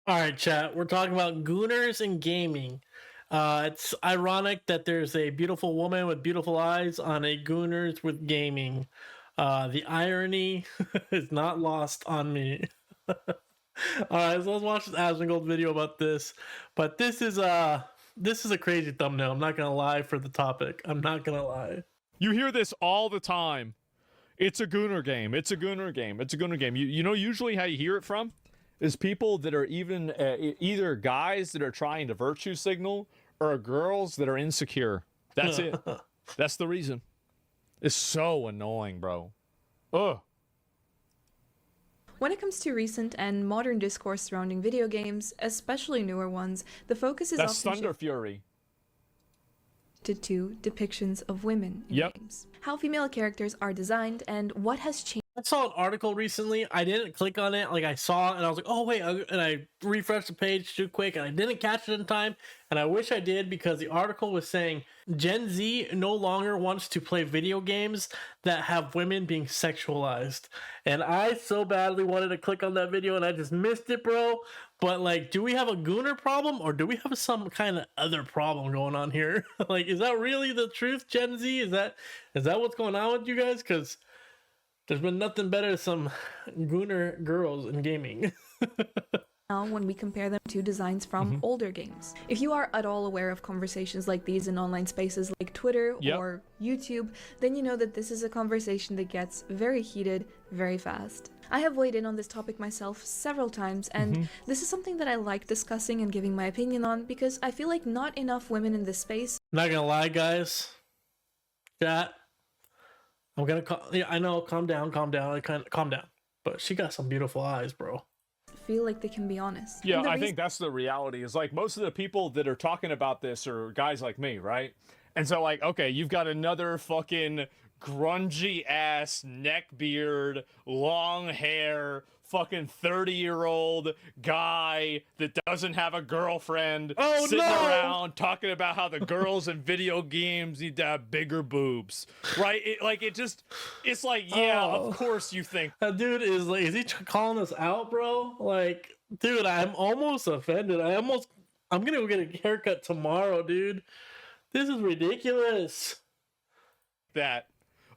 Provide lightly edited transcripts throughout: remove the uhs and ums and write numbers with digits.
All right, chat. We're talking about gooners and gaming. It's ironic that there's a beautiful woman with beautiful eyes on a gooners with gaming. The irony is not lost on me. All right, so let's watch this Asmongold video about this. But this is a crazy thumbnail. I'm not gonna lie for the topic. I'm not gonna lie. You hear this all the time. It's a Gooner game. It's a Gooner game. It's a Gooner game. You know usually how you hear it from is people that are even either guys that are trying to virtue signal or girls that are insecure. That's it. That's the reason. It's so annoying, bro. Ugh. When it comes to recent and modern discourse surrounding video games, especially newer ones, the focus is That's often Thunder Fury. shifted to depictions of women in games. How female characters are designed and what has changed. I saw an article recently. I didn't click on it. Like I saw it and I was like, oh wait, and I refreshed the page too quick and I didn't catch it in time. And I wish I did because the article was saying Gen Z no longer wants to play video games that have women being sexualized. And I so badly wanted to click on that video and I just missed it, bro. But like, do we have a gooner problem or do we have some kind of other problem going on here? Like, is that really the truth, Gen Z? Is that what's going on with you guys? Because there's been nothing better than some gooner girls in gaming. Now when we compare them to designs from older games. If you are at all aware of conversations like these in online spaces like Twitter or YouTube, then you know that this is a conversation that gets very heated very fast. I have weighed in on this topic myself several times, and this is something that I like discussing and giving my opinion on because I feel like not enough women in this space. Not gonna lie, guys. Chat. I'm gonna I know, calm down. Calm down. But she got some beautiful eyes, bro. Feel like they can be honest. Yeah, I think that's the reality. Is like most of the people that are talking about this are guys like me, right? And so like, okay, you've got another fucking grungy ass neckbeard, long hair, fucking 30-year-old guy that doesn't have a girlfriend sitting around talking about how the girls in video games need to have bigger boobs, right? It's like, yeah, of course you think. That dude is like, is he calling us out, bro? Like, dude, I'm almost offended. I'm gonna go get a haircut tomorrow, dude. This is ridiculous. That,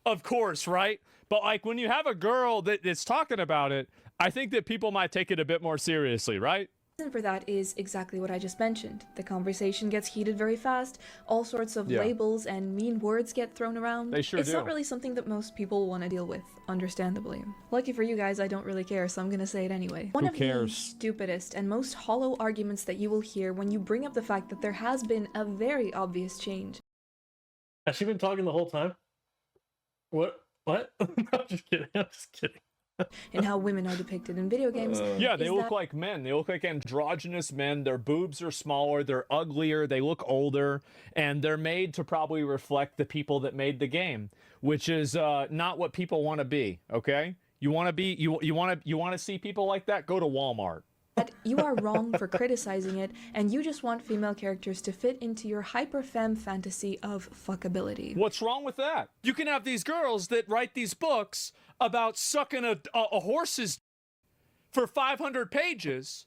of course, right? But like when you have a girl that's talking about it, I think that people might take it a bit more seriously, right? The reason for that is exactly what I just mentioned. The conversation gets heated very fast, all sorts of labels and mean words get thrown around. They sure It's do. not really something that most people want to deal with, understandably. Lucky for you guys, I don't really care, so I'm gonna say it anyway. One of the stupidest and most hollow arguments that you will hear when you bring up the fact that there has been a very obvious change. Has she been talking the whole time? What? I'm just kidding. And how women are depicted in video games. Yeah, they look like men. They look like androgynous men. Their boobs are smaller. They're uglier. They look older. And they're made to probably reflect the people that made the game, which is not what people want to be, okay? You want to be, you want to see people like that? Go to Walmart. But you are wrong for criticizing it, and you just want female characters to fit into your hyper-femme fantasy of fuckability. What's wrong with that? You can have these girls that write these books about sucking a horse's for 500 pages,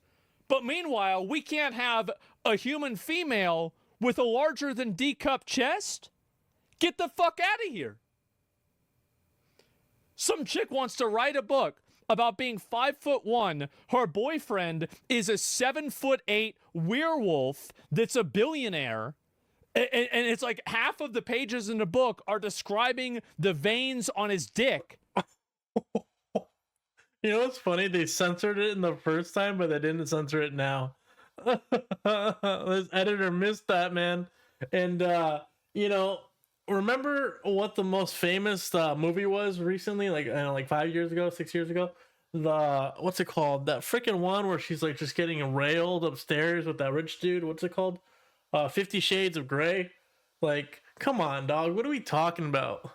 but meanwhile, we can't have a human female with a larger than D-cup chest? Get the fuck out of here. Some chick wants to write a book about being 5'1", her boyfriend is a 7'8" werewolf that's a billionaire, and it's like half of the pages in the book are describing the veins on his dick. You know what's funny? They censored it in the first time, but they didn't censor it now. This editor missed that, man. And you know, remember what the most famous movie was recently? Like, I don't know, like 5 years ago, 6 years ago? What's it called? That freaking one where she's like just getting railed upstairs with that rich dude. What's it called? 50 Shades of Grey. Like, come on, dog. What are we talking about?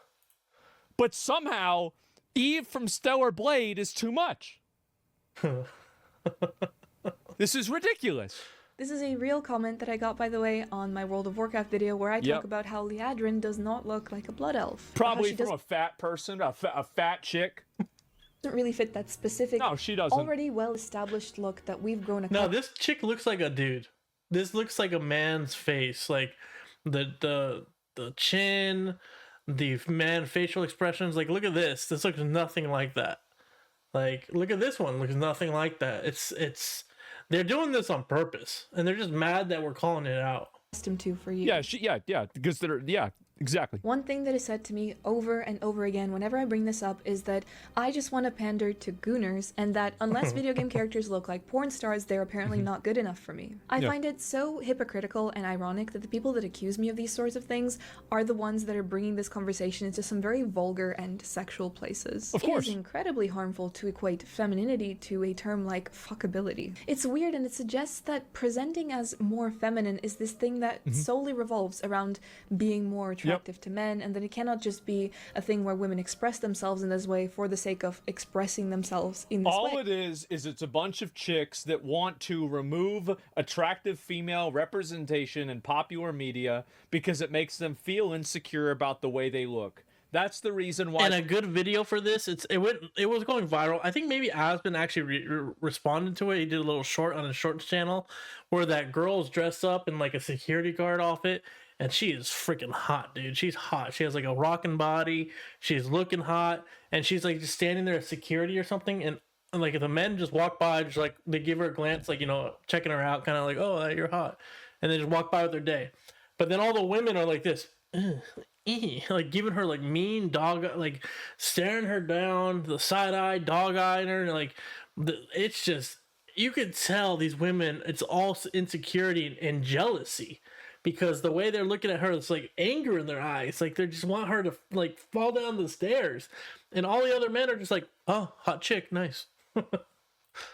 But somehow, Eve from Stellar Blade is too much. This is ridiculous. This is a real comment that I got, by the way, on my World of Warcraft video where I talk about how Liadrin does not look like a blood elf. Probably from a fat person, a fat chick. doesn't really fit that specific, No, she doesn't. already well-established look that we've grown No, accustomed. this chick looks like a dude. This looks like a man's face. Like the chin, the man facial expressions. Like, look at this. This looks nothing like that. Like, look at this one. Looks nothing like that. It's they're doing this on purpose, and they're just mad that we're calling it out. To for you. Yeah, because they're exactly. One thing that is said to me over and over again whenever I bring this up is that I just want to pander to Gooners, and that unless video game characters look like porn stars, they're apparently not good enough for me. I find it so hypocritical and ironic that the people that accuse me of these sorts of things are the ones that are bringing this conversation into some very vulgar and sexual places. Of course. It is incredibly harmful to equate femininity to a term like fuckability. It's weird, and it suggests that presenting as more feminine is this thing that solely revolves around being more attractive to men, and that it cannot just be a thing where women express themselves in this way for the sake of expressing themselves in this way. All it is it's a bunch of chicks that want to remove attractive female representation in popular media because it makes them feel insecure about the way they look. That's the reason why. And a good video for this, it was going viral. I think maybe Aspen actually responded to it. He did a little short on his shorts channel where that girl's dressed up in like a security guard outfit, and she is freaking hot, dude. She's hot. She has like a rocking body. She's looking hot, and she's like just standing there at security or something, and like the men just walk by, just like they give her a glance, like, you know, checking her out, kind of like, oh, you're hot, and they just walk by with their day. But then all the women are like this. Like giving her like mean dog, like staring her down, the side eye, dog eyeing her, like it's just, you could tell these women, it's all insecurity and jealousy, because the way they're looking at her, it's like anger in their eyes, like they just want her to like fall down the stairs, and all the other men are just like, oh, hot chick, nice.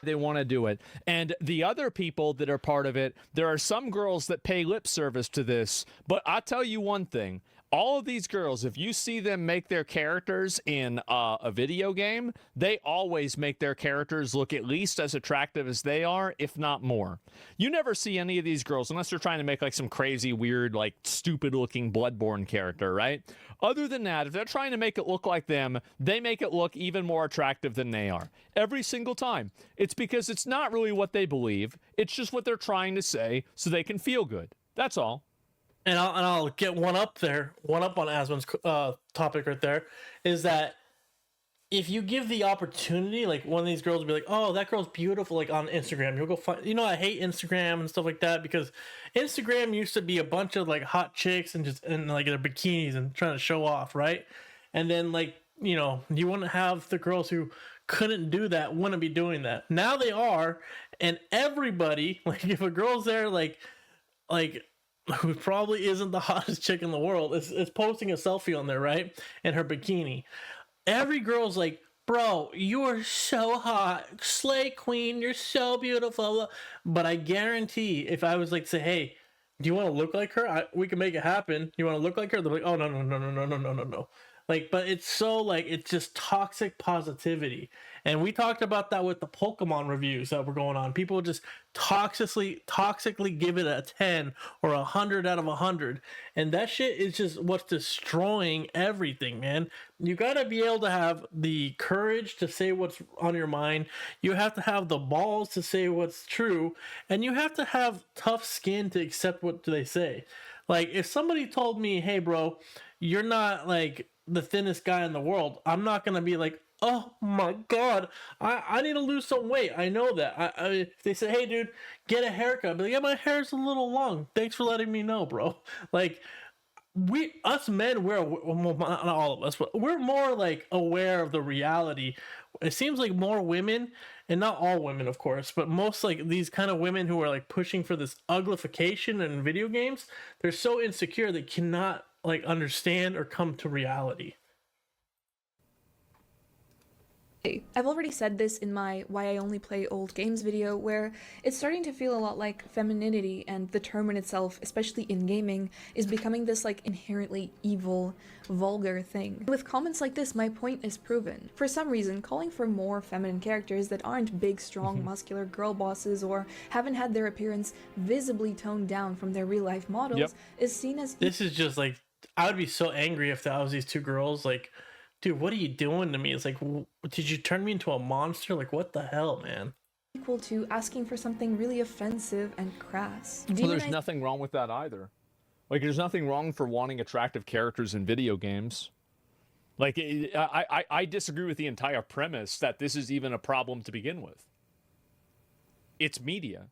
They want to do it. And the other people that are part of it, there are some girls that pay lip service to this, but I'll tell you one thing. All of these girls, if you see them make their characters in a video game, they always make their characters look at least as attractive as they are, if not more. You never see any of these girls, unless they're trying to make like some crazy, weird, like stupid-looking Bloodborne character, right? Other than that, if they're trying to make it look like them, they make it look even more attractive than they are. Every single time. It's because it's not really what they believe. It's just what they're trying to say so they can feel good. That's all. And I'll get one up on Asmon's topic right there, is that if you give the opportunity, like one of these girls will be like, oh, that girl's beautiful, like on Instagram, you'll go find, you know, I hate Instagram and stuff like that, because Instagram used to be a bunch of like hot chicks and just in like their bikinis and trying to show off, right? And then like, you know, you wouldn't have the girls who couldn't do that, wouldn't be doing that. Now they are, and everybody, like if a girl's there, like who probably isn't the hottest chick in the world, is posting a selfie on there, right? In her bikini. Every girl's like, bro, you are so hot. Slay queen, you're so beautiful. But I guarantee if I was like, say, hey, do you want to look like her? We can make it happen. You want to look like her? They're like, oh, no. Like, but it's so like, it's just toxic positivity. And we talked about that with the Pokemon reviews that were going on. People just toxically give it a 10 or 100 out of 100. And that shit is just what's destroying everything, man. You got to be able to have the courage to say what's on your mind. You have to have the balls to say what's true. And you have to have tough skin to accept what they say. Like, if somebody told me, hey, bro, you're not like the thinnest guy in the world, I'm not gonna be like, oh my god, I need to lose some weight. I know that. If they say, hey dude, get a haircut, I'll be like, yeah, my hair's a little long, thanks for letting me know, bro. Like, us men, well, not all of us, but we're more like aware of the reality. It seems like more women, and not all women of course, but most like these kind of women who are like pushing for this uglification in video games, they're so insecure they cannot like understand or come to reality. I've already said this in my Why I Only Play Old Games video, where it's starting to feel a lot like femininity and the term in itself, especially in gaming, is becoming this like inherently evil, vulgar thing. With comments like this, my point is proven. For some reason, calling for more feminine characters that aren't big, strong, muscular girl bosses or haven't had their appearance visibly toned down from their real-life models is seen as... This is just like, I would be so angry if that was these two girls like dude, what are you doing to me? It's like, did you turn me into a monster? Like, what the hell, man? Equal to asking for something really offensive and crass. Well, there's nothing wrong with that either. Like, there's nothing wrong for wanting attractive characters in video games. Like, I disagree with the entire premise that this is even a problem to begin with. It's media.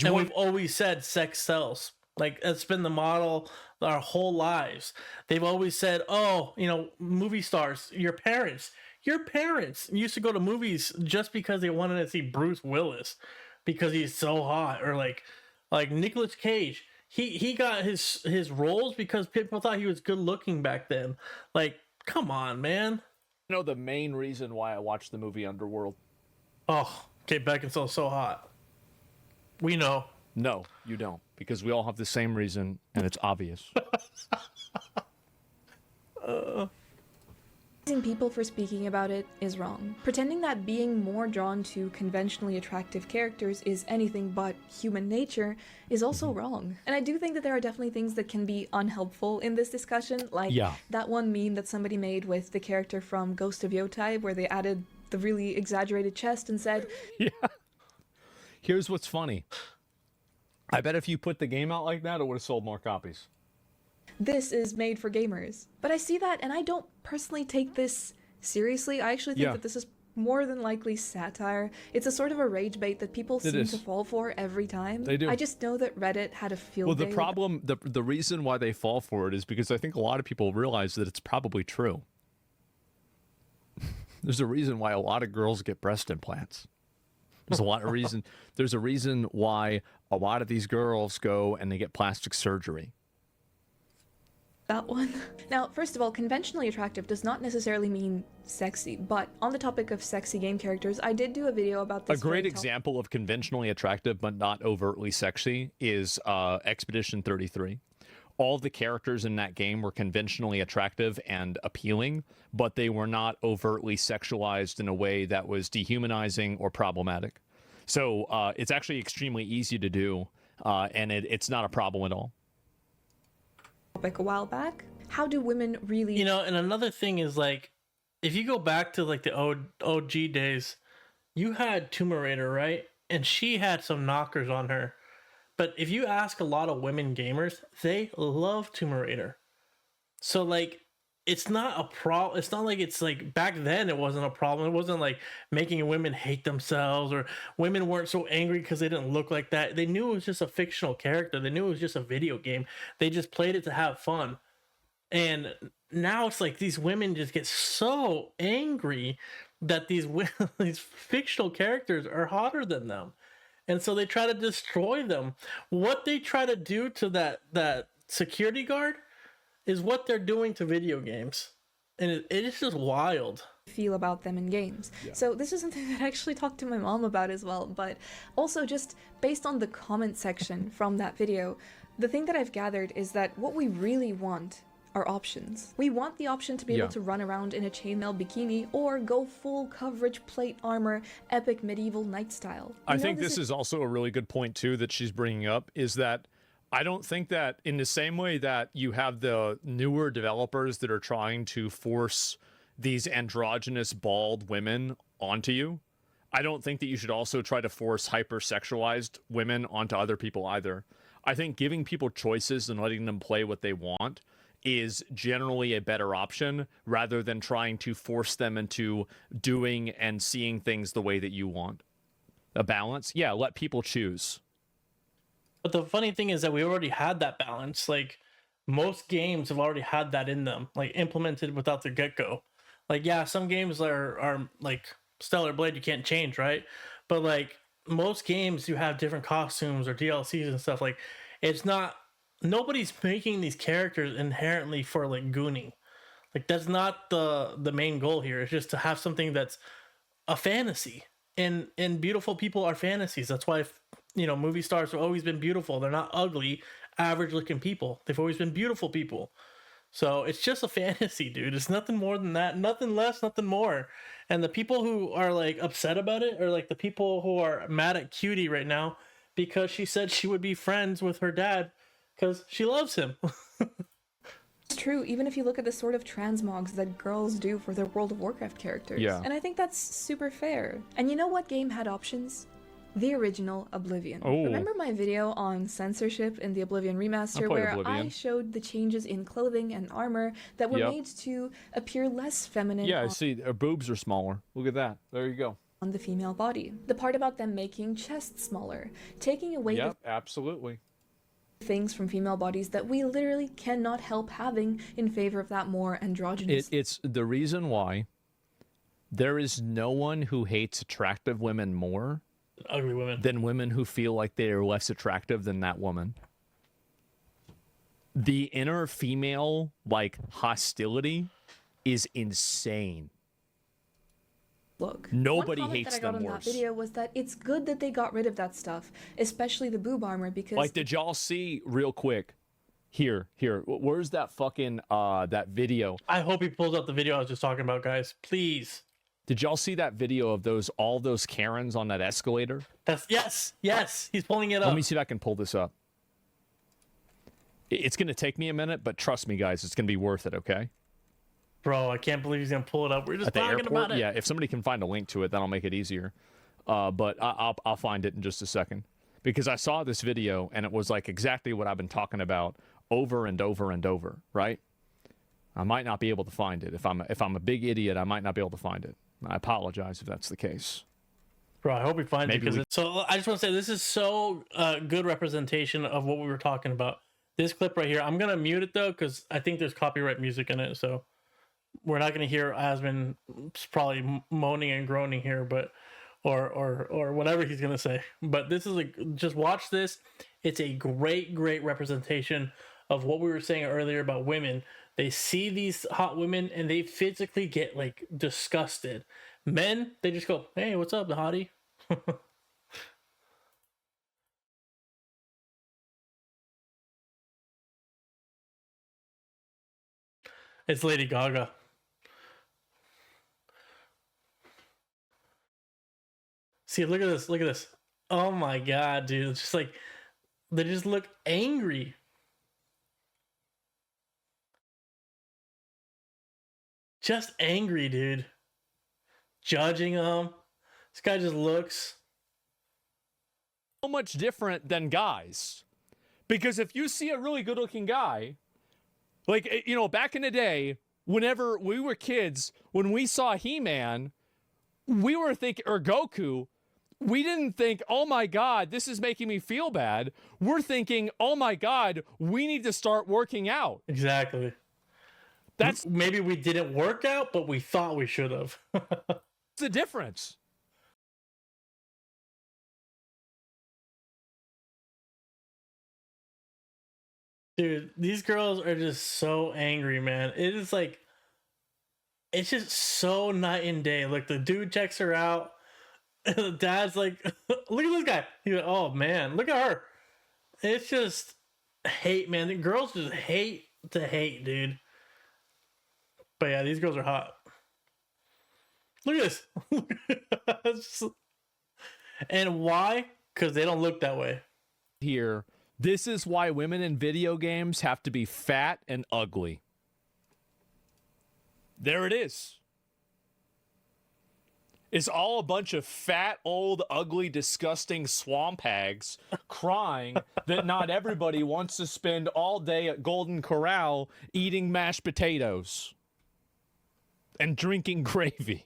And we've always said sex sells. Like, it's been the model our whole lives. They've always said, oh, you know, movie stars, your parents used to go to movies just because they wanted to see Bruce Willis because he's so hot. Or like Nicolas Cage, he got his roles because people thought he was good looking back then. Like, come on, man. You know the main reason why I watched the movie Underworld? Oh, Kate Beckinsale's so hot. We know. No, you don't, because we all have the same reason, and it's obvious. People for speaking about it is wrong. Pretending that being more drawn to conventionally attractive characters is anything but human nature is also wrong. And I do think that there are definitely things that can be unhelpful in this discussion, like that one meme that somebody made with the character from Ghost of Yotei where they added the really exaggerated chest and said, yeah. Here's what's funny. I bet if you put the game out like that, it would have sold more copies. This is made for gamers. But I see that, and I don't personally take this seriously. I actually think that this is more than likely satire. It's a sort of a rage bait that people seem to fall for every time. They do. I just know that Reddit had a field day. Well, the problem, the reason why they fall for it is because I think a lot of people realize that it's probably true. There's a reason why a lot of girls get breast implants. There's a lot of reason. There's a reason why a lot of these girls go and they get plastic surgery. That one. Now, first of all, conventionally attractive does not necessarily mean sexy, but on the topic of sexy game characters, I did do a video about this. A great example of conventionally attractive but not overtly sexy is Expedition 33. All the characters in that game were conventionally attractive and appealing, but they were not overtly sexualized in a way that was dehumanizing or problematic. So it's actually extremely easy to do, and it's not a problem at all. A while back, how do women really... You know, and another thing is, like, if you go back to, like, the OG days, you had Tomb Raider, right? And she had some knockers on her. But if you ask a lot of women gamers, they love Tomb Raider. So, like, it's not a problem. It's not like it's like back then it wasn't a problem. It wasn't like making women hate themselves or women weren't so angry because they didn't look like that. They knew it was just a fictional character. They knew it was just a video game. They just played it to have fun. And now it's like these women just get so angry that these fictional characters are hotter than them. And so they try to destroy them. What they try to do to that security guard is what they're doing to video games. And it is just wild. Feel about them in games. Yeah. So this is something that I actually talked to my mom about as well, but also just based on the comment section from that video, the thing that I've gathered is that what we really want are options. We want the option to be able to run around in a chainmail bikini or go full coverage plate armor, epic medieval knight style. I think this is also a really good point too that she's bringing up, is that I don't think that in the same way that you have the newer developers that are trying to force these androgynous bald women onto you, I don't think that you should also try to force hypersexualized women onto other people either. I think giving people choices and letting them play what they want is generally a better option rather than trying to force them into doing and seeing things the way that you want. A balance? Yeah, let people choose. But the funny thing is that we already had that balance. Like, most games have already had that in them, like, implemented without the get-go. Like, yeah, some games are like Stellar Blade, you can't change, right? But, like, most games you have different costumes or DLCs and stuff. Like, it's not... Nobody's making these characters inherently for, like, gooning. Like, that's not the main goal here. It's just to have something that's a fantasy. And beautiful people are fantasies. That's why... You know, movie stars have always been beautiful. They're not ugly, average-looking people. They've always been beautiful people. So it's just a fantasy, dude. It's nothing more than that. Nothing less, nothing more. And the people who are, like, upset about it are, like, the people who are mad at Cutie right now because she said she would be friends with her dad because she loves him. true even if you look at the sort of transmogs that girls do for their World of Warcraft characters. Yeah. And I think that's super fair. And you know what game had options? The original Oblivion. Oh. Remember my video on censorship in the Oblivion remaster where Oblivion. I showed the changes in clothing and armor that were made to appear less feminine? Yeah, I see. Her boobs are smaller. Look at that. There you go. On the female body. The part about them making chests smaller, taking away the absolutely. things from female bodies that we literally cannot help having in favor of that more androgynous. It's the reason why there is no one who hates attractive women more Ugly women than women who feel like they are less attractive than that woman. The inner female like hostility is insane. Look, nobody one comment hates that I got them on worse. that video was that it's good that they got rid of that stuff, especially the boob armor, because Like, did y'all see real quick? Here, where's that fucking that video? I hope he pulls up the video I was just talking about, guys. Please. Did y'all see that video of all those Karens on that escalator? That's yes. He's pulling it up. Let me see if I can pull this up. It's gonna take me a minute, but trust me, guys, it's gonna be worth it. Okay. Bro, I can't believe he's gonna pull it up. We're just At the talking airport, about it. yeah. If somebody can find a link to it, that'll make it easier. But I'll find it in just a second because I saw this video and it was like exactly what I've been talking about over and over and over. Right. I might not be able to find it. If I'm a big idiot, I might not be able to find it. I apologize if that's the case. Bro, I hope he finds Maybe it. So I just want to say this is so good representation of what we were talking about. This clip right here, I'm going to mute it though because I think there's copyright music in it. So we're not going to hear Asmon probably moaning and groaning here, but or whatever he's going to say. But this is just watch this. It's a great representation of what we were saying earlier about women. They see these hot women and they physically get like disgusted. Men, they just go, "Hey, what's up, the hottie?" It's Lady Gaga. See, look at this. Look at this. Oh my god, dude. It's just like they just look angry. Just angry, dude. Judging them. This guy just looks So much different than guys. Because if you see a really good looking guy, like, you know, back in the day, whenever we were kids, when we saw He-Man, we were thinking, or Goku, we didn't think, oh my God, this is making me feel bad. We're thinking, oh my God, we need to start working out. exactly. That's Maybe we didn't work out, but we thought we should have. the difference. Dude, these girls are just so angry, man. It is like, it's just so night and day. Look, the dude checks her out. And the dad's like, look at this guy. He's like, oh man, look at her. It's just hate, man. The girls just hate to hate, dude. But yeah, these girls are hot. Look at this. It's just- and why? Because they don't look that way. Here, this is why women in video games have to be fat and ugly. There it is. It's all a bunch of fat, old, ugly, disgusting swamp hags crying that not everybody wants to spend all day at Golden Corral eating mashed potatoes and drinking gravy.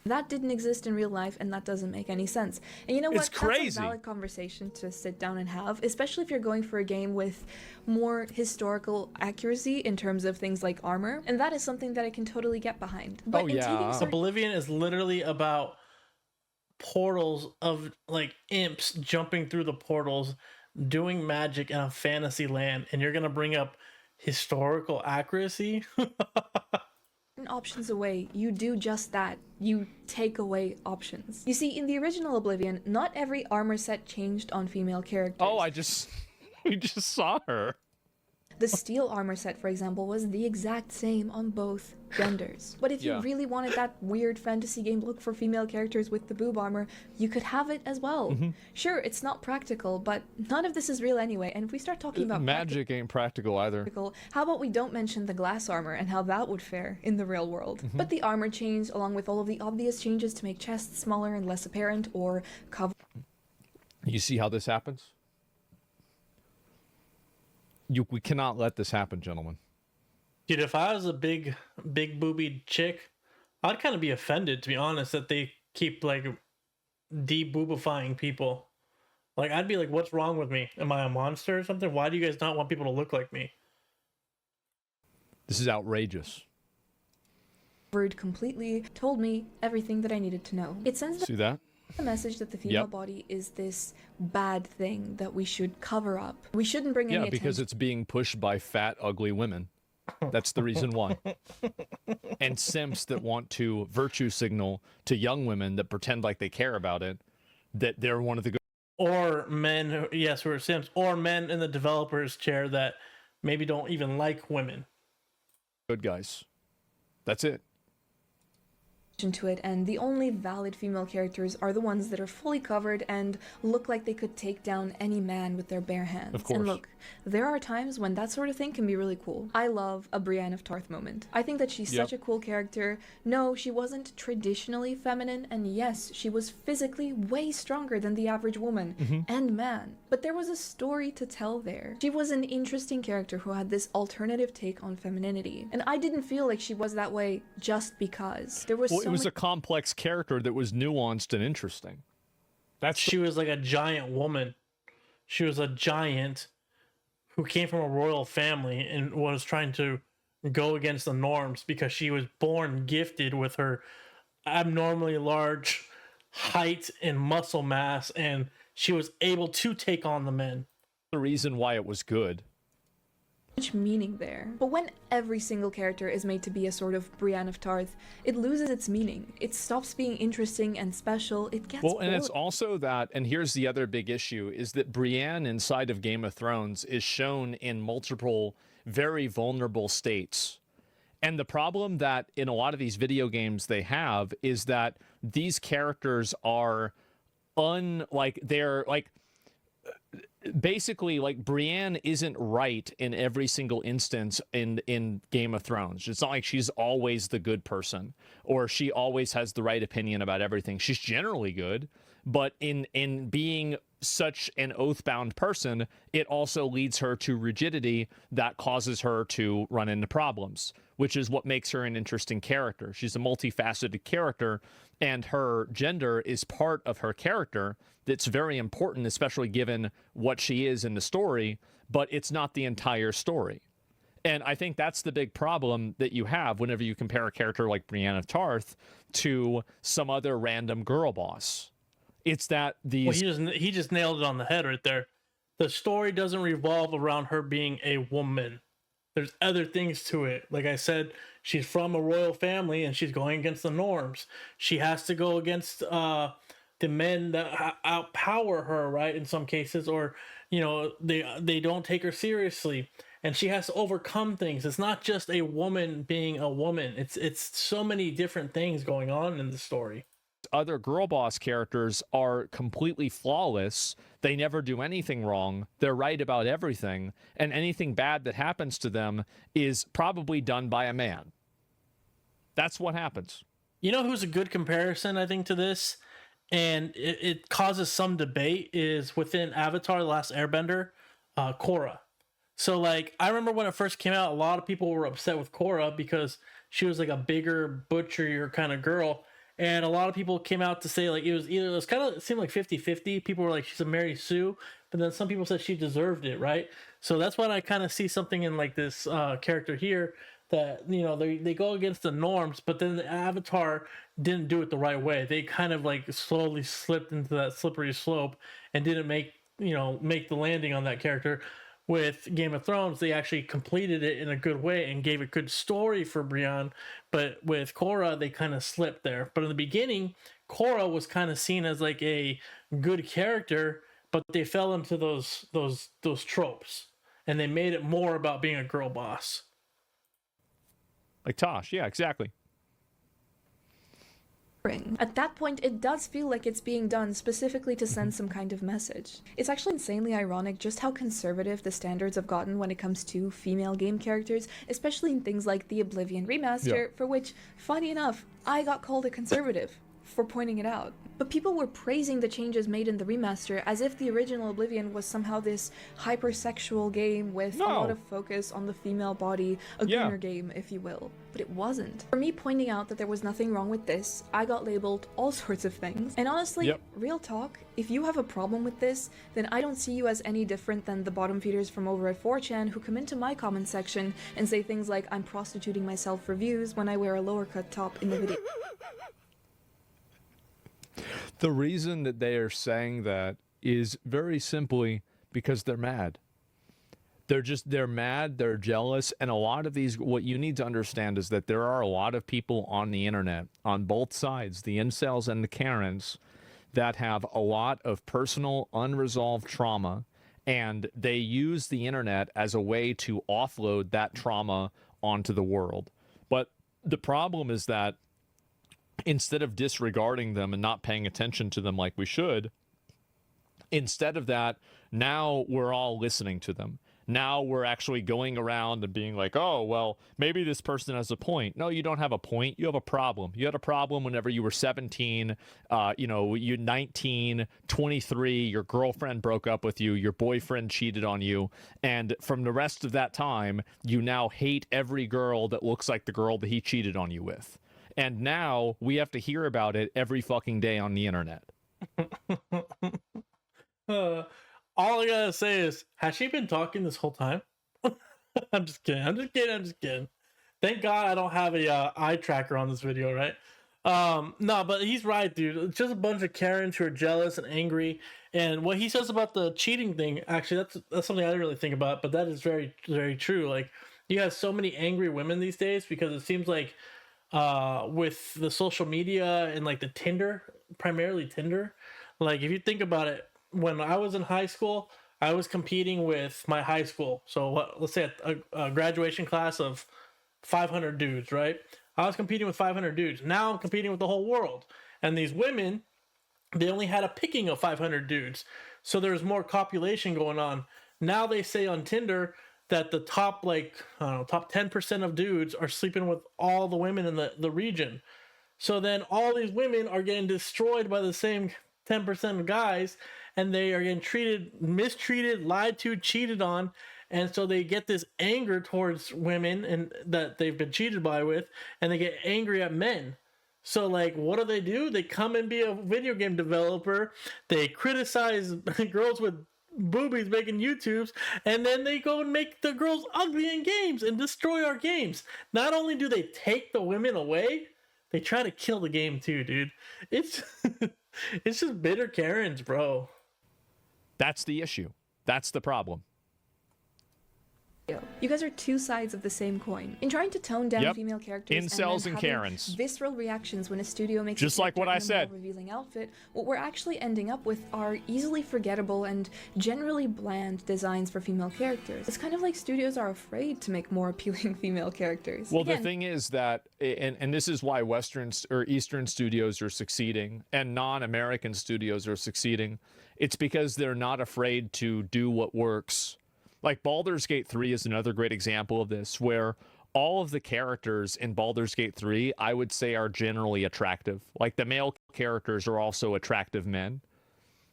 That didn't exist in real life, and that doesn't make any sense. And you know what? It's crazy. That's a valid conversation to sit down and have, especially if you're going for a game with more historical accuracy in terms of things like armor. And that is something that I can totally get behind. But in taking certain Oblivion is literally about portals of like imps jumping through the portals, doing magic in a fantasy land, and you're gonna bring up historical accuracy? options away, you do just that. You take away options. You see, in the original Oblivion, not every armor set changed on female characters. Oh, we just saw her. The steel armor set, for example, was the exact same on both genders. But if you really wanted that weird fantasy game look for female characters with the boob armor, you could have it as well. Sure, it's not practical, but none of this is real anyway. And if we start talking about magic ain't practical either. How about we don't mention the glass armor and how that would fare in the real world? But the armor changed along with all of the obvious changes to make chests smaller and less apparent or cover. You see how this happens? We cannot let this happen, gentlemen. Dude, if I was a big boobied chick, I'd kind of be offended, to be honest, that they keep like de-boobifying people. Like, I'd be like, what's wrong with me? Am I a monster or something? Why do you guys not want people to look like me? This is outrageous. Word completely told me everything that I needed to know. It sends the message that the female body is this bad thing that we should cover up. We shouldn't bring any attention. Because it's being pushed by fat, ugly women. That's the reason why. And simps that want to virtue signal to young women that pretend like they care about it, that they're one of the good. Or men, who are simps, or men in the developer's chair that maybe don't even like women. Good guys. That's it. To it, and the only valid female characters are the ones that are fully covered and look like they could take down any man with their bare hands. Of course. And look, there are times when that sort of thing can be really cool. I love a Brienne of Tarth moment. I think that she's such a cool character. No, she wasn't traditionally feminine, and yes, she was physically way stronger than the average woman and man. But there was a story to tell there. She was an interesting character who had this alternative take on femininity, and I didn't feel like she was that way just because. There was it was a complex character that was nuanced and interesting. She was like a giant woman. She was a giant who came from a royal family and was trying to go against the norms because she was born gifted with her abnormally large height and muscle mass, and she was able to take on the men. The reason why it was good. Much meaning there. But when every single character is made to be a sort of Brienne of Tarth, it loses its meaning. It stops being interesting and special. It gets boring. And it's also that, and here's the other big issue, is that Brienne inside of Game of Thrones is shown in multiple very vulnerable states. And the problem that in a lot of these video games they have is that these characters are basically, like, Brienne isn't right in every single instance in Game of Thrones. It's not like she's always the good person or she always has the right opinion about everything. She's generally good, but in being such an oath-bound person, it also leads her to rigidity that causes her to run into problems, which is what makes her an interesting character. She's a multifaceted character, and her gender is part of her character that's very important, especially given what she is in the story, but it's not the entire story. And I think that's the big problem that you have whenever you compare a character like Brienne of Tarth to some other random girl boss. It's that these... Well, he just nailed it on the head right there. The story doesn't revolve around her being a woman. There's other things to it. Like I said, she's from a royal family and she's going against the norms. She has to go against the men that outpower her, right, in some cases, or, you know, they don't take her seriously. And she has to overcome things. It's not just a woman being a woman. It's so many different things going on in the story. Other girl boss characters are completely flawless. They never do anything wrong. They're right about everything. And anything bad that happens to them is probably done by a man. That's what happens. You know who's a good comparison, I think, to this? And it causes some debate is within Avatar: The Last Airbender, Korra. So, like, I remember when it first came out, a lot of people were upset with Korra because she was like a bigger, butcherier kind of girl. And a lot of people came out to say, like, it seemed like 50-50. People were like, she's a Mary Sue. But then some people said she deserved it, right? So that's when I kind of see something in, like, this character here that, you know, they go against the norms, but then the Avatar didn't do it the right way. They kind of, like, slowly slipped into that slippery slope and didn't make the landing on that character. With Game of Thrones, they actually completed it in a good way and gave a good story for Brienne. But with Korra, they kind of slipped there. But in the beginning, Korra was kind of seen as like a good character, but they fell into those tropes. and they made it more about being a girl boss. Like Tosh, yeah, exactly. At that point, it does feel like it's being done specifically to send some kind of message. It's actually insanely ironic just how conservative the standards have gotten when it comes to female game characters, especially in things like the Oblivion remaster, for which, funny enough, I got called a conservative for pointing it out. But people were praising the changes made in the remaster as if the original Oblivion was somehow this hypersexual game with a lot of focus on the female body, a Gooner game, if you will. But it wasn't. For me pointing out that there was nothing wrong with this, I got labeled all sorts of things. And honestly, real talk, if you have a problem with this, then I don't see you as any different than the bottom feeders from over at 4chan who come into my comment section and say things like I'm prostituting myself for views when I wear a lower cut top in the video. The reason that they are saying that is very simply because they're mad. They're mad, they're jealous, and a lot of these, what you need to understand is that there are a lot of people on the internet, on both sides, the incels and the Karens, that have a lot of personal unresolved trauma, and they use the internet as a way to offload that trauma onto the world. But the problem is that instead of disregarding them and not paying attention to them like we should, instead of that, now we're all listening to them. Now we're actually going around and being like, oh, well, maybe this person has a point. No, you don't have a point. You have a problem. You had a problem whenever you were 17, you're 19, 23, your girlfriend broke up with you, your boyfriend cheated on you, and from the rest of that time, you now hate every girl that looks like the girl that he cheated on you with. And now we have to hear about it every fucking day on the internet. All I gotta say is, has she been talking this whole time? I'm just kidding. Thank God I don't have a eye tracker on this video, right? No, but he's right, dude. It's just a bunch of Karens who are jealous and angry. And what he says about the cheating thing, actually, that's something I didn't really think about, but that is very, very true. Like, you have so many angry women these days because it seems like with the social media and like the Tinder, primarily Tinder, like if you think about it, when I was in high school, I was competing with my high school. So let's say a graduation class of 500 dudes, right? I was competing with 500 dudes. Now I'm competing with the whole world. And these women, they only had a picking of 500 dudes. So there's more copulation going on. Now they say on Tinder that the top, top 10% of dudes are sleeping with all the women in the region. So then all these women are getting destroyed by the same 10% of guys, and they are getting mistreated, lied to, cheated on, and so they get this anger towards women and that they've been cheated with, and they get angry at men. So like, what do? They come and be a video game developer. They criticize girls with boobies making YouTubes, and then they go and make the girls ugly in games and destroy our games. Not only do they take the women away, they try to kill the game too, dude. It's it's just bitter Karens, bro. That's the issue. That's the problem. You guys are two sides of the same coin. In trying to tone down female characters incels and having Karens, visceral reactions when a studio makes just like what I said, a more revealing outfit, what we're actually ending up with are easily forgettable and generally bland designs for female characters. It's kind of like studios are afraid to make more appealing female characters. Well, the thing is that, and this is why Western or Eastern studios are succeeding and non-American studios are succeeding. It's because they're not afraid to do what works. Like Baldur's Gate 3 is another great example of this, where all of the characters in Baldur's Gate 3, I would say, are generally attractive. Like the male characters are also attractive men.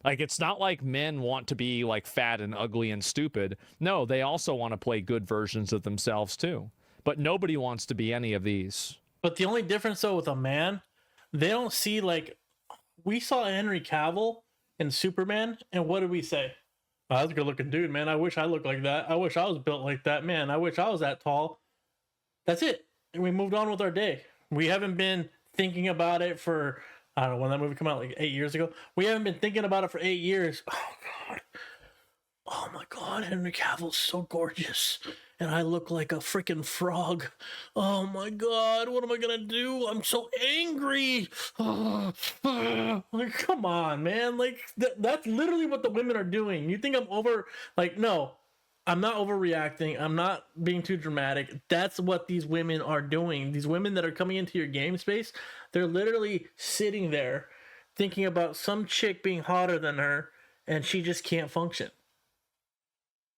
Like, it's not like men want to be like fat and ugly and stupid. No, they also want to play good versions of themselves too. But nobody wants to be any of these. But the only difference though with a man, they don't see, like, we saw Henry Cavill in Superman, and what did we say? Oh, that's a good looking dude, man. I wish I looked like that. I wish I was built like that, man. I wish I was that tall. That's it. And we moved on with our day. We haven't been thinking about it for, I don't know, when that movie came out, like 8 years ago. We haven't been thinking about it for 8 years. Oh, God. Oh, my God. Henry Cavill's so gorgeous. And I look like a freaking frog. Oh, my God. What am I going to do? I'm so angry. Like, come on, man. Like, that's literally what the women are doing. You think I'm over? Like, no. I'm not overreacting. I'm not being too dramatic. That's what these women are doing. These women that are coming into your game space, they're literally sitting there thinking about some chick being hotter than her, and she just can't function.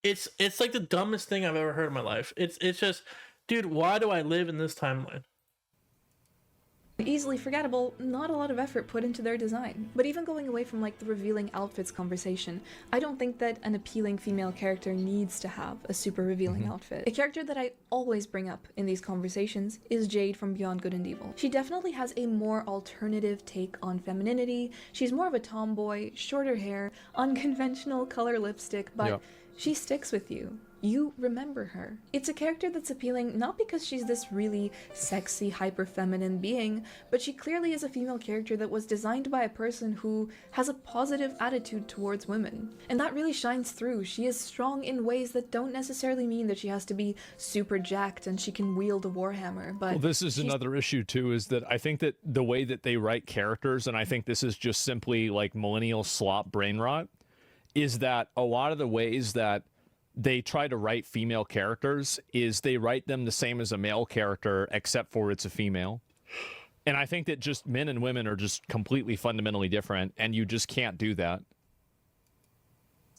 It's like the dumbest thing I've ever heard in my life. It's just, dude, why do I live in this timeline? Easily forgettable, not a lot of effort put into their design. But even going away from like the revealing outfits conversation, I don't think that an appealing female character needs to have a super revealing outfit. A character that I always bring up in these conversations is Jade from Beyond Good and Evil. She definitely has a more alternative take on femininity. She's more of a tomboy, shorter hair, unconventional color lipstick, but she sticks with you. You remember her. It's a character that's appealing not because she's this really sexy, hyper-feminine being, but she clearly is a female character that was designed by a person who has a positive attitude towards women. And that really shines through. She is strong in ways that don't necessarily mean that she has to be super jacked and she can wield a warhammer, but... Well, this is another issue, too, is that I think that the way that they write characters, and I think this is just simply like millennial slop brain rot, is that a lot of the ways that they try to write female characters is they write them the same as a male character, except for it's a female. And I think that just men and women are just completely fundamentally different, and you just can't do that.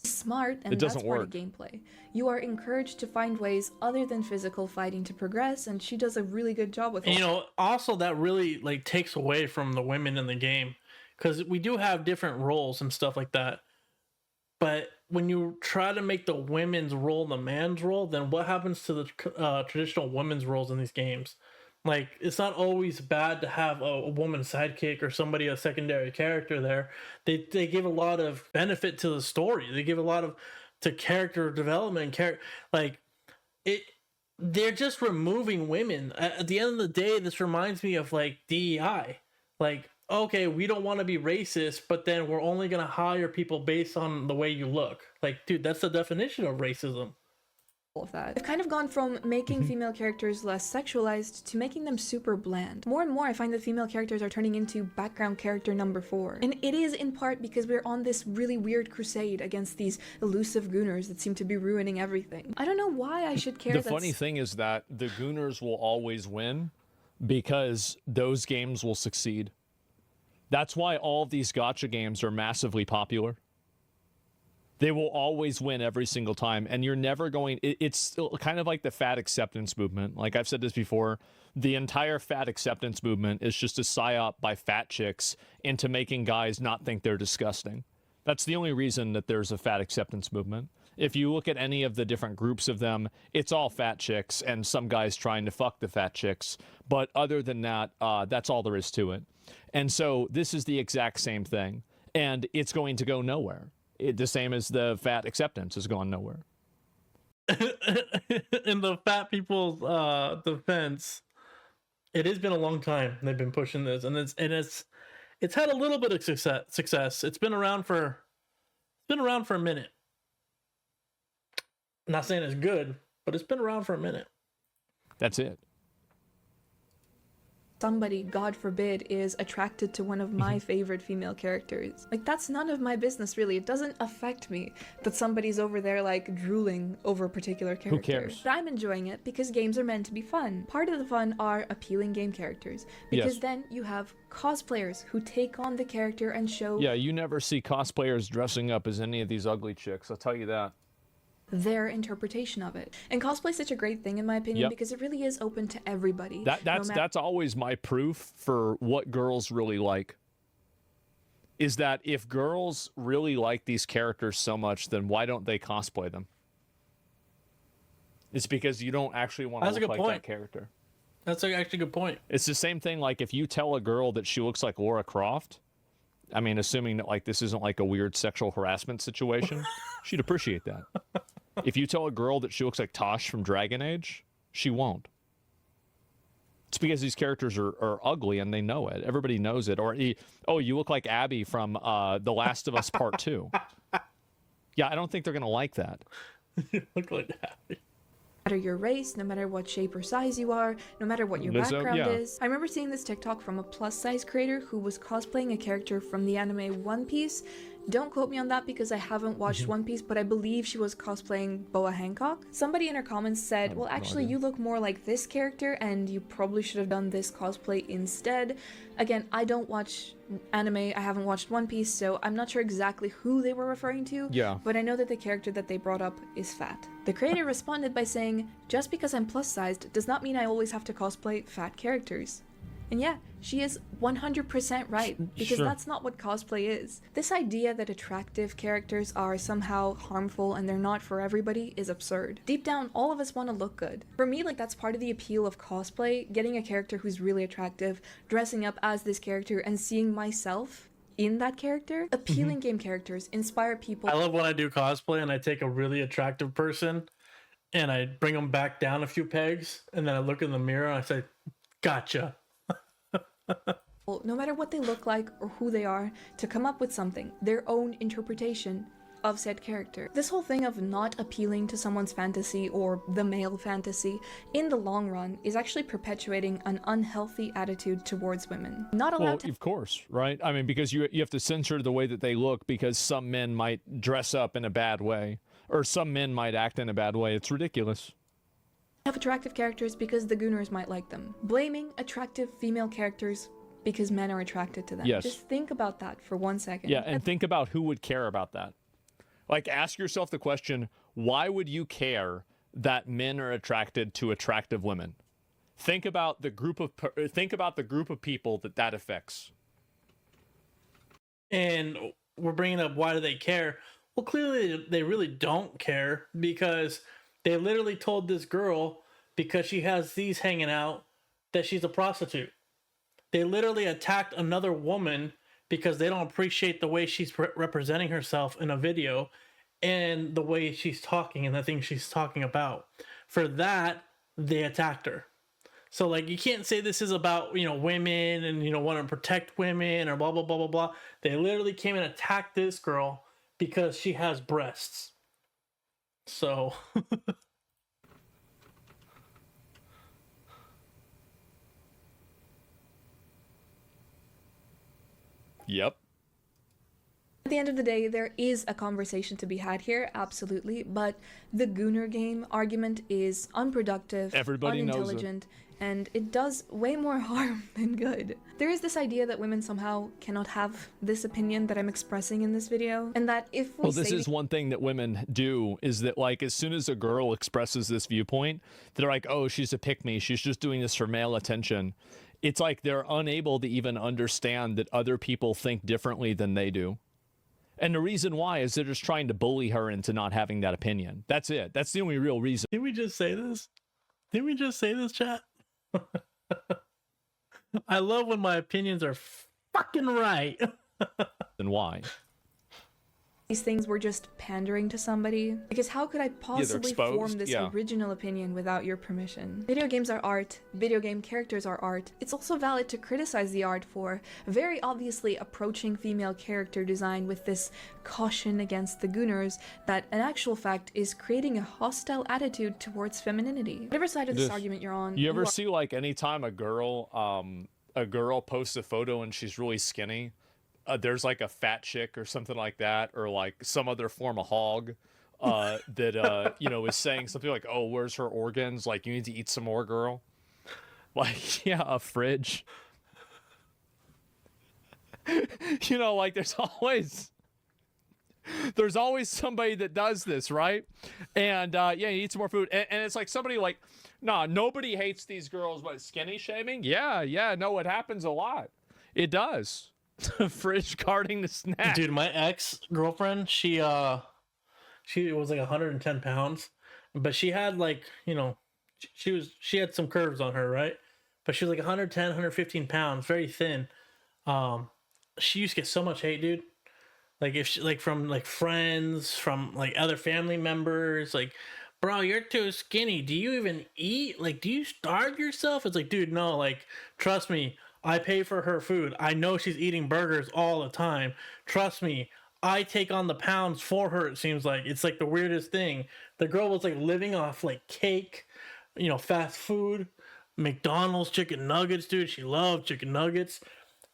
Smart, and that's part of gameplay. You are encouraged to find ways other than physical fighting to progress, and she does a really good job with it. You know, also that really like takes away from the women in the game, because we do have different roles and stuff like that. But when you try to make the women's role the man's role, then what happens to the traditional women's roles in these games? Like, it's not always bad to have a woman sidekick or somebody, a secondary character there. They give a lot of benefit to the story. They give a lot of to character development. They're just removing women. At the end of the day, this reminds me of like DEI. Like, okay, we don't want to be racist, but then we're only going to hire people based on the way you look. Like, dude, that's the definition of racism. Of that. I've kind of gone from making female characters less sexualized to making them super bland. More and more, I find that female characters are turning into background character number 4. And it is in part because we're on this really weird crusade against these elusive Gooners that seem to be ruining everything. I don't know why I should care. The funny thing is that the Gooners will always win because those games will succeed. That's why all of these gacha games are massively popular. They will always win every single time, and you're never going... It's still kind of like the fat acceptance movement. Like I've said this before, the entire fat acceptance movement is just a psyop by fat chicks into making guys not think they're disgusting. That's the only reason that there's a fat acceptance movement. If you look at any of the different groups of them, it's all fat chicks and some guys trying to fuck the fat chicks. But other than that, that's all there is to it. And so this is the exact same thing, and it's going to go nowhere. The same as the fat acceptance is going nowhere. In the fat people's defense, it has been a long time they've been pushing this, and it's had a little bit of success. It's been around for a minute. I'm not saying it's good, but it's been around for a minute. That's it. Somebody, God forbid, is attracted to one of my favorite female characters. Like, that's none of my business, really. It doesn't affect me that somebody's over there, like, drooling over a particular character. Who cares? But I'm enjoying it because games are meant to be fun. Part of the fun are appealing game characters. Because then you have cosplayers who take on the character and show... Yeah, you never see cosplayers dressing up as any of these ugly chicks, I'll tell you that. Their interpretation of it. And cosplay is such a great thing in my opinion because it really is open to everybody. That's always my proof for what girls really like. Is that if girls really like these characters so much, then why don't they cosplay them? It's because you don't actually want to look like that character. That's actually a good point. It's the same thing like if you tell a girl that she looks like Lara Croft, I mean, assuming that like this isn't like a weird sexual harassment situation, she'd appreciate that. If you tell a girl that she looks like Tosh from Dragon Age, she won't. It's because these characters are ugly and they know it. Everybody knows it. Or, oh, you look like Abby from The Last of Us Part 2. Yeah, I don't think they're going to like that. You look like Abby. No matter your race, no matter what shape or size you are, no matter what your background is. I remember seeing this TikTok from a plus-size creator who was cosplaying a character from the anime One Piece, Don't quote me on that because I haven't watched One Piece, but I believe she was cosplaying Boa Hancock. Somebody in her comments said, well, actually, you look more like this character and you probably should have done this cosplay instead. Again, I don't watch anime, I haven't watched One Piece, so I'm not sure exactly who they were referring to, but I know that the character that they brought up is fat. The creator responded by saying, just because I'm plus-sized does not mean I always have to cosplay fat characters. And yeah, she is 100% right, because that's not what cosplay is. This idea that attractive characters are somehow harmful and they're not for everybody is absurd. Deep down, all of us want to look good. For me, like, that's part of the appeal of cosplay, getting a character who's really attractive, dressing up as this character, and seeing myself in that character. Appealing game characters inspire people. I love when I do cosplay and I take a really attractive person and I bring them back down a few pegs, and then I look in the mirror and I say, gotcha. No matter what they look like or who they are, to come up with something, their own interpretation of said character. This whole thing of not appealing to someone's fantasy or the male fantasy, in the long run, is actually perpetuating an unhealthy attitude towards women. Not allowed to... Of course, right? I mean, because you have to censor the way that they look because some men might dress up in a bad way, or some men might act in a bad way. It's ridiculous. Have attractive characters because the Gooners might like them. Blaming attractive female characters because men are attracted to them. Yes. Just think about that for 1 second. Yeah, and think about who would care about that. Like, ask yourself the question, why would you care that men are attracted to attractive women? Think about the group of people that affects. And we're bringing up, why do they care? Well, clearly they really don't care, because they literally told this girl, because she has these hanging out, that she's a prostitute. They literally attacked another woman because they don't appreciate the way she's representing herself in a video and the way she's talking and the things she's talking about. For that, they attacked her. So, like, you can't say this is about, women and, want to protect women or blah, blah, blah, blah, blah. They literally came and attacked this girl because she has breasts. So... Yep. At the end of the day, there is a conversation to be had here, absolutely, but the Gooner Game Argument is unproductive, unintelligent, and it does way more harm than good. There is this idea that women somehow cannot have this opinion that I'm expressing in this video, and that if we this is one thing that women do, is that, like, as soon as a girl expresses this viewpoint, they're like, oh, she's a pick-me, she's just doing this for male attention. It's like they're unable to even understand that other people think differently than they do. And the reason why is they're just trying to bully her into not having that opinion. That's it. That's the only real reason. Did we just say this? Did we just say this, chat? I love when my opinions are fucking right. And why? These things were just pandering to somebody. Because how could I possibly form this original opinion without your permission? Video games are art. Video game characters are art. It's also valid to criticize the art for very obviously approaching female character design with this caution against the Gooners that in actual fact is creating a hostile attitude towards femininity. Whatever side of this argument you're on. You ever see, like, anytime a girl posts a photo and she's really skinny, there's like a fat chick or something like that, or like some other form of hog that is saying something like, oh, where's her organs, like, you need to eat some more, girl. Like, yeah, a fridge. Like, there's always somebody that does this, right? And you eat some more food, and it's like somebody like, nah, nobody hates these girls, but skinny shaming, no, it happens a lot. It does. Fridge guarding the snack. Dude, my ex-girlfriend, she was like 110 pounds, but she had, like, she had some curves on her, right? But she was like 110, 115 pounds, very thin. She used to get so much hate, dude. Like, if she, like, from like friends, from like other family members, like, bro, you're too skinny. Do you even eat? Like, do you starve yourself? It's like, dude, no, like, trust me. I pay for her food. I know she's eating burgers all the time. Trust me, I take on the pounds for her, it seems like. It's like the weirdest thing. The girl was like living off like cake, fast food, McDonald's chicken nuggets, dude. She loved chicken nuggets.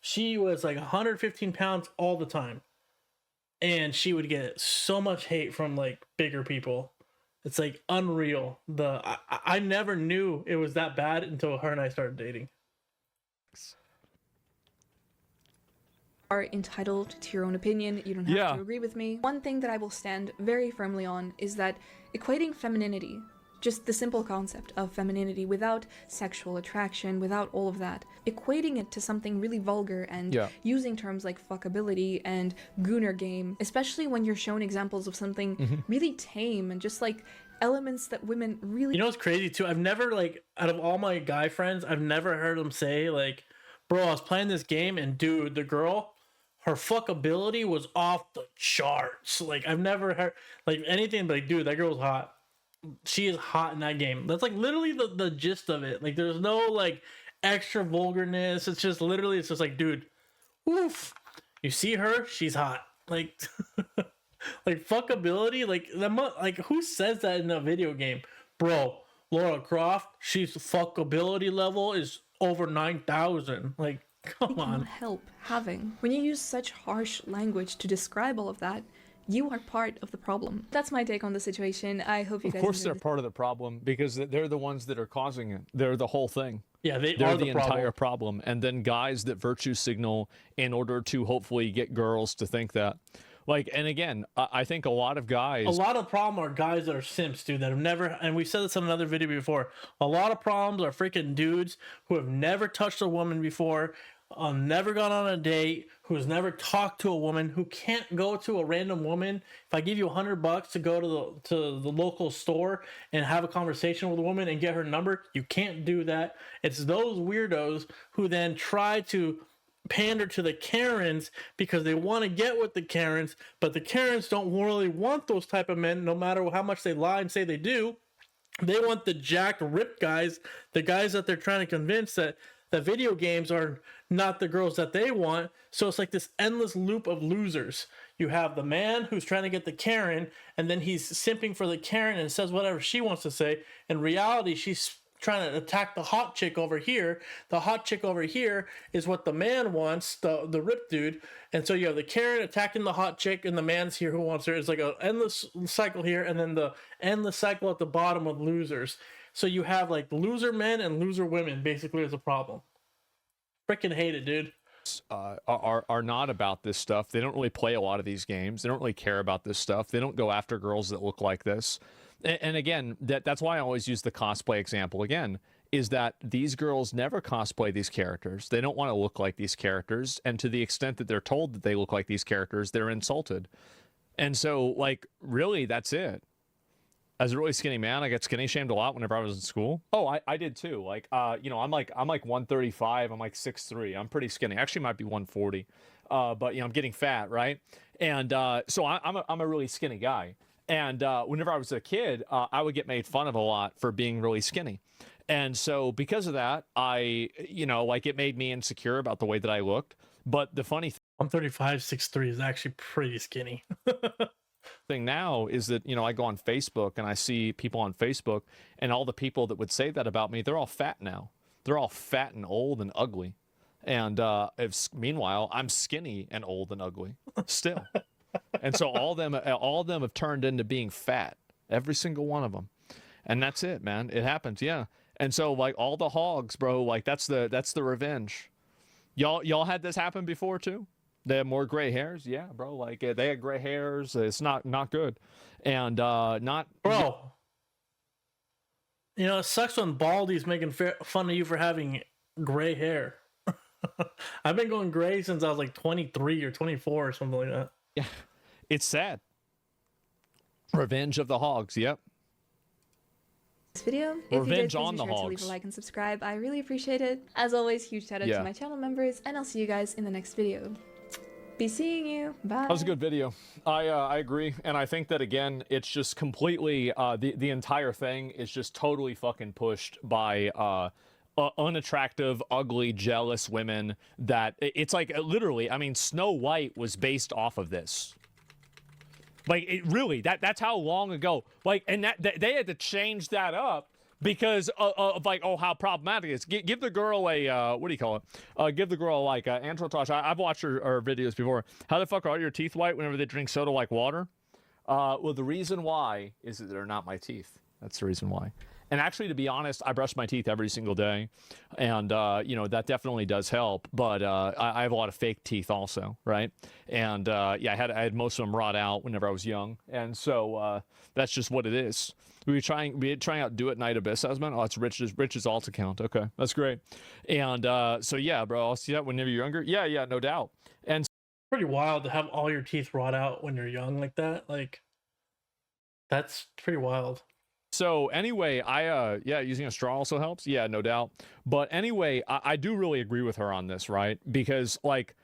She was like 115 pounds all the time. and she would get so much hate from like bigger people. It's like unreal. I never knew it was that bad until her and I started dating. Are entitled to your own opinion. You don't have to agree with me. One thing that I will stand very firmly on is that equating femininity, just the simple concept of femininity without sexual attraction, without all of that, equating it to something really vulgar and using terms like fuckability and Gooner game, especially when you're shown examples of something really tame and just like elements that women really... You know what's crazy too? I've never, like, out of all my guy friends, I've never heard them say like, bro, I was playing this game and dude, the girl, her fuckability was off the charts. Like, I've never heard like anything but like, dude, that girl's hot. She is hot in that game. That's like literally the gist of it. Like, there's no like extra vulgarness. It's just literally, it's just like, dude, oof, you see her, she's hot. Like, like fuckability, like who says that in a video game, bro? Laura Croft, she's fuckability level is over 9,000. Like, come on. Cannot help having when you use such harsh language to describe all of that. You are part of the problem. That's my take on the situation. I hope you guys. Of course, they're part of the problem because they're the ones that are causing it. They're the whole thing. Yeah, they're the entire problem. And then guys that virtue signal in order to hopefully get girls to think that. Like, and again, I think a lot of guys... A lot of problem are guys that are simps, dude, that have never... And we said this in another video before. A lot of problems are freaking dudes who have never touched a woman before, never gone on a date, who's never talked to a woman, who can't go to a random woman. If I give you $100 to go to the local store and have a conversation with a woman and get her number, you can't do that. It's those weirdos who then try to pander to the Karens because they want to get with the Karens, but the Karens don't really want those type of men, no matter how much they lie and say they do. They want the jacked, ripped guys, the guys that they're trying to convince that the video games are not the girls that they want. So it's like this endless loop of losers. You have the man who's trying to get the Karen, and then he's simping for the Karen and says whatever she wants to say. In reality, she's trying to attack the hot chick over here. The hot chick over here is what the man wants, the ripped dude. And so you have the Karen attacking the hot chick, and the man's here who wants her. It's like an endless cycle here, and then the endless cycle at the bottom of losers. So you have like loser men and loser women basically as a problem. Freaking hate it, dude. Are not about this stuff. They don't really play a lot of these games. They don't really care about this stuff. They don't go after girls that look like this. And again, that's why I always use the cosplay example again, is that these girls never cosplay these characters. They don't want to look like these characters. And to the extent that they're told that they look like these characters, they're insulted. And so, like, really, that's it. As a really skinny man, I got skinny shamed a lot whenever I was in school. Oh, I did too. Like, you know, I'm like 135. I'm like 6'3". I'm pretty skinny. Actually, might be 140. But you know, I'm getting fat, right? And so I'm a really skinny guy. And whenever I was a kid, I would get made fun of a lot for being really skinny. And so because of that, you know, like it made me insecure about the way that I looked. But the funny thing, 135, 6'3" is actually pretty skinny. thing now is that, you know, I go on Facebook and I see people on Facebook, and all the people that would say that about me, they're all fat now. They're all fat and old and ugly. And meanwhile, I'm skinny and old and ugly still. And so all of them have turned into being fat, every single one of them. And that's it, man. It happens, yeah. And so like all the hogs, bro, like that's the revenge. Y'all had this happen before too? They have more gray hairs, yeah, bro. Like they had gray hairs. It's not good, and not. Bro, you know, it sucks when Baldy's making fun of you for having gray hair. I've been going gray since I was like 23 or 24 or something like that. Yeah, it's sad. Revenge of the hogs. Yep. This video. If Revenge you did, on please the be sure to hogs. leave a like and subscribe. I really appreciate it. As always, huge shout out to my channel members, and I'll see you guys in the next video. Be seeing you. Bye. That was a good video. I agree, and I think that again, it's just completely the entire thing is just totally fucking pushed by unattractive, ugly, jealous women. That it's like literally. I mean, Snow White was based off of this. Like it really. That's how long ago. Like, and that they had to change that up because of like, oh, how problematic it is. Give the girl a what do you call it? Give the girl like Angela Tosh. I've watched her videos before. How the fuck are your teeth white whenever they drink soda like water? Well, the reason why is that they're not my teeth. That's the reason why. And actually, to be honest, I brush my teeth every single day, and you know, that definitely does help. But I have a lot of fake teeth also, right? And yeah, I had most of them rot out whenever I was young, and so that's just what it is. We trying out Do It Night Abyss, Asmongold. Oh, it's Rich's alt account. Okay, that's great. And so yeah, bro, I'll see that whenever you're younger. Yeah, no doubt. And Pretty wild to have all your teeth rot out when you're young like that. Like, that's pretty wild. so anyway, yeah, using a straw also helps. Yeah, no doubt. But anyway, I do really agree with her on this, right? Because like,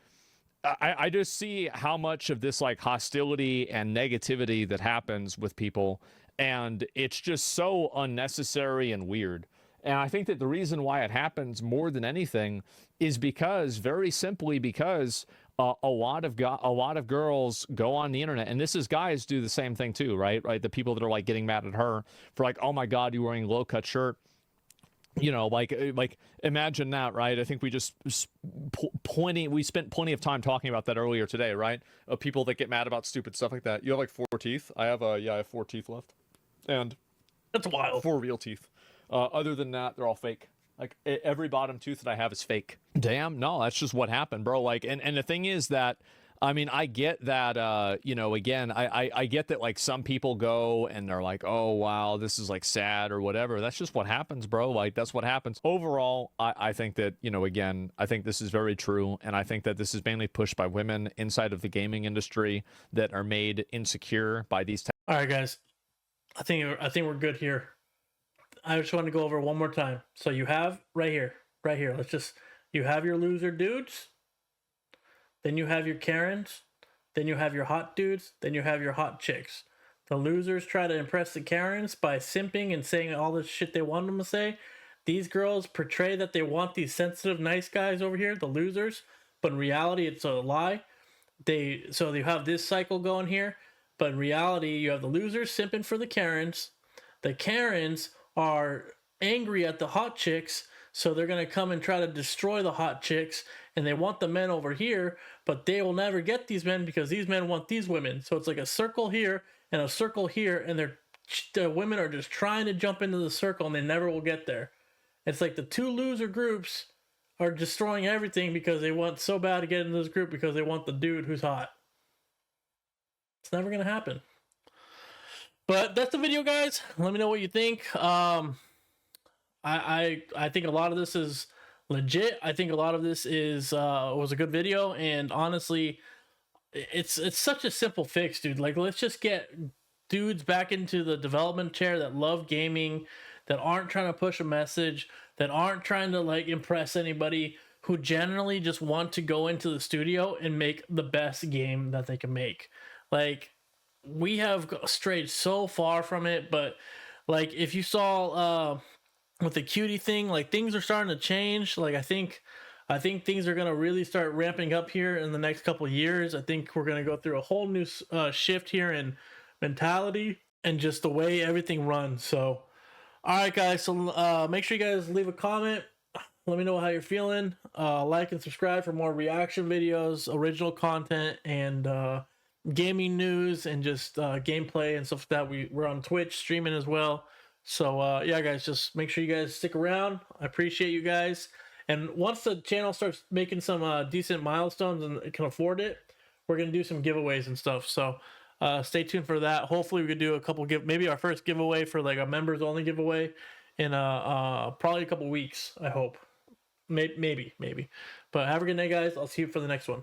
I just see how much of this like hostility and negativity that happens with people, and it's just so unnecessary and weird. And I think that the reason why it happens more than anything is because, very simply, because a lot of girls go on the internet, and this is guys do the same thing too, right? The people that are like getting mad at her for like, oh my God, you're wearing a low cut shirt. You know, like imagine that, right? I think we just we spent plenty of time talking about that earlier today, right? Of people that get mad about stupid stuff like that. You have like 4 teeth. I have I have 4 teeth left, and That's wild. 4 real teeth. Other than that, they're all fake. Like every bottom tooth that I have is fake. Damn, no, that's just what happened, bro. Like, and the thing is that, I mean, I get that, you know, again, I get that like some people go and they're like, oh wow, this is like sad or whatever. That's just what happens, bro. Like, that's what happens. Overall, I think that, you know, again, I think this is very true, and I think that this is mainly pushed by women inside of the gaming industry that are made insecure by these. All right, guys. I think we're good here. I just want to go over one more time. So you have right here. You have your loser dudes. Then you have your Karens. Then you have your hot dudes. Then you have your hot chicks. The losers try to impress the Karens by simping and saying all this shit they want them to say. These girls portray that they want these sensitive, nice guys over here, the losers. But in reality, it's a lie. So you have this cycle going here. But in reality, you have the losers simping for the Karens. The Karens are angry at the hot chicks, so they're going to come and try to destroy the hot chicks, and they want the men over here, but they will never get these men because these men want these women. So it's like a circle here and a circle here, and the women are just trying to jump into the circle, and they never will get there. It's like the 2 loser groups are destroying everything because they want so bad to get into this group because they want the dude who's hot. It's never going to happen. But that's the video, guys. Let me know what you think. I think a lot of this is legit. I think a lot of this was a good video, and honestly, it's such a simple fix, dude. Like, let's just get dudes back into the development chair that love gaming, that aren't trying to push a message, that aren't trying to like impress anybody, who generally just want to go into the studio and make the best game that they can make. Like, we have strayed so far from it, but like, if you saw with the cutie thing, like, things are starting to change. Like, I think things are going to really start ramping up here in the next couple of years. I think we're going to go through a whole new shift here in mentality and just the way everything runs. So, all right, guys, so make sure you guys leave a comment. Let me know how you're feeling. Like and subscribe for more reaction videos, original content, and gaming news, and just gameplay and stuff like that. We're on Twitch streaming as well. So yeah, guys, just make sure you guys stick around. I appreciate you guys. And once the channel starts making some decent milestones and it can afford it, we're gonna do some giveaways and stuff. So stay tuned for that. Hopefully we could do a couple maybe our first giveaway for like a members only giveaway in probably a couple weeks. I hope. Maybe. But have a good night, guys. I'll see you for the next one.